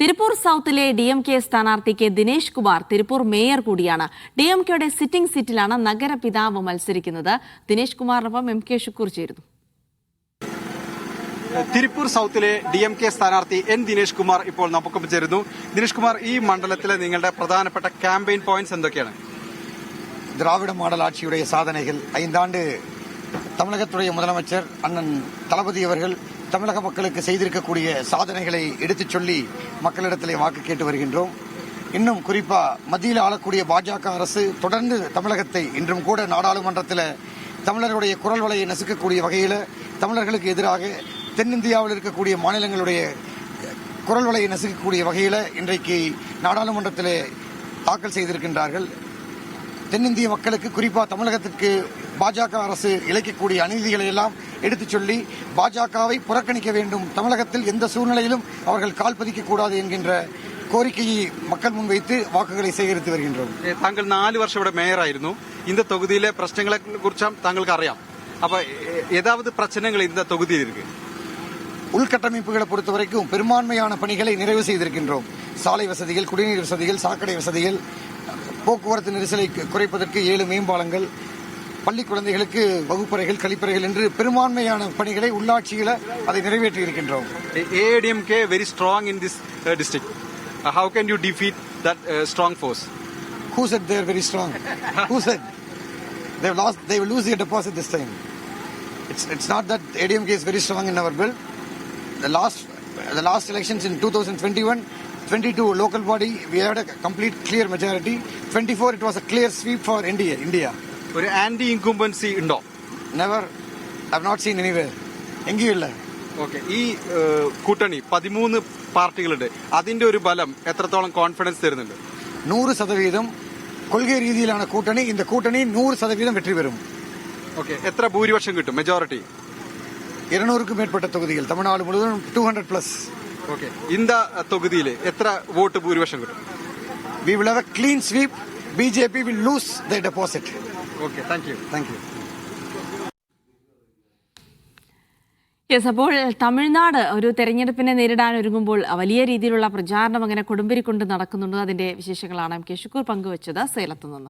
Tiruppur സൗത്തിലെ DMK സ്ഥാനാർത്ഥിക്ക് Dinesh Kumar Tiruppur mayor കൂടിയാണ്. DMKയുടെ sitting സീറ്റിലാണ് നഗരപിതാവ് മത്സരിക്കുന്നത്. ദിനേശ് കുമാറിനൊപ്പം MK ഷുക്കൂർ ചേരുന്നു. തിരുപ്പൂർ സൗത്തിലെ DMK സ്ഥാനാർത്ഥി N ദിനേശ് കുമാർ ഇപ്പോൾ നമുക്കൊപ്പം ചേരുന്നു. ദിനേശ് കുമാർ, ഈ മണ്ഡലത്തിലെ നിങ്ങളുടെ പ്രധാനപ്പെട്ട ക്യാമ്പയിൻ പോയിന്റ്സ് എന്തൊക്കെയാണ്? திராவிட மாடல் ஆட்சியுடைய சாதனைகள், 5 ஆண்டு தமிழகத்துடைய முதலமைச்சர் அண்ணன் தளபதி அவர்கள் தமிழக மக்களுக்கு செய்திருக்கக்கூடிய சாதனைகளை எடுத்துச் சொல்லி மக்களிடத்திலே வாக்கு கேட்டு வருகின்றோம். இன்னும் குறிப்பா மத்தியில் ஆளக்கூடிய பாஜக அரசு தொடர்ந்து தமிழகத்தை இன்றும் கூட நாடாளுமன்றத்தில் தமிழர்களுடைய குரல் வலையை நசுக்கக்கூடிய வகையில் தமிழர்களுக்கு எதிராக தென்னிந்தியாவில் இருக்கக்கூடிய மாநிலங்களுடைய குரல் வலையை நசுக்கக்கூடிய வகையில் இன்றைக்கு நாடாளுமன்றத்தில் தாக்கல் செய்திருக்கின்றார்கள். தென்னிந்திய மக்களுக்கு குறிப்பா தமிழகத்திற்கு பாஜக அரசு இழைக்கக்கூடிய அநீதிகளை எல்லாம் எடுத்துச் சொல்லி பாஜகவை புறக்கணிக்க வேண்டும், தமிழகத்தில் எந்த சூழ்நிலையிலும் அவர்கள் கால் பதிக்க கூடாது என்கின்ற கோரிக்கையை மக்கள் முன்வைத்து வாக்குகளை சேகரித்து வருகின்றோம். താങ്കൾ 4 വർഷം ഇവിടെ മേയറായിരുന്നു. இந்த தொகுதியிലെ பிரச்சனைகளை குறித்து தாங்களுக்கு അറിയാം. அப்ப ஏதாவது பிரச்சனைகள் இந்த தொகுதியில் இருக்கு? உள்கட்டமைப்புகளை பொறுத்த வரைக்கும் பெரும்பான்மையான பணிகளை நிறைவு செய்திருக்கின்றோம். சாலை வசதிகள், குடிநீர் வசதிகள், சாக்கடை வசதிகள், போக்குவரத்து நெரிசலை குறைப்பதற்கு 7 மேம்பாலங்கள், பள்ளி குழந்தைகளுக்கு வகுப்பறைகள், கழிப்பறைகள் என்று பெரும்பான்மையான பணிகளை உள்ளாட்சியில் அதை நிறைவேற்றி இருக்கின்றோம். ADMK very strong in this district. How can you defeat that strong force? Who said they are very strong? Who said they will lose their deposit this time? It's not that ADMK is very strong in our bill. The last elections in 2021, 22 local body we had a complete clear majority. 24 it was a clear sweep for India. ഒരു anti incumbency ഉണ്ടോ? Never. I have not seen anywhere. എങ്കിലും ഇല്ല. Okay, ഈ കൂട്ടണി 13 പാർട്ടികളുണ്ട്. അതിന്റെ ഒരു ബലം എത്രത്തോളം confidence തരുന്നുണ്ട്? 100% கொள்கை ரீதியிலான கூட்டணி. இந்த கூட்டணி 100% வெற்றி பெறும். ஓகே, எത്ര ഭൂരിപക്ഷം കിട്ടും? മെജോറിറ്റി 200க்கும் மேற்பட்ட தொகுதிகள் தமிழ்நாடு முழுவதும் 200+. ஓகே, இந்த தொகுதியில் எത്ര വോട്ട് ഭൂരിപക്ഷം കിട്ടും? We will have a clean sweep. BJP will lose their deposit. Okay, thank you. Thank you. Yes, അപ്പോൾ തമിഴ്നാട് ഒരു തെരഞ്ഞെടുപ്പിനെ നേരിടാൻ ഒരുങ്ങുമ്പോൾ വലിയ രീതിയിലുള്ള പ്രചാരണം അങ്ങനെ കൊടുമ്പിരി കൊണ്ട് നടക്കുന്നുണ്ട്. അതിന്റെ വിശേഷങ്ങളാണ് MK ഷുക്കൂർ പങ്കുവച്ചത് സേലത്ത് നിന്ന്.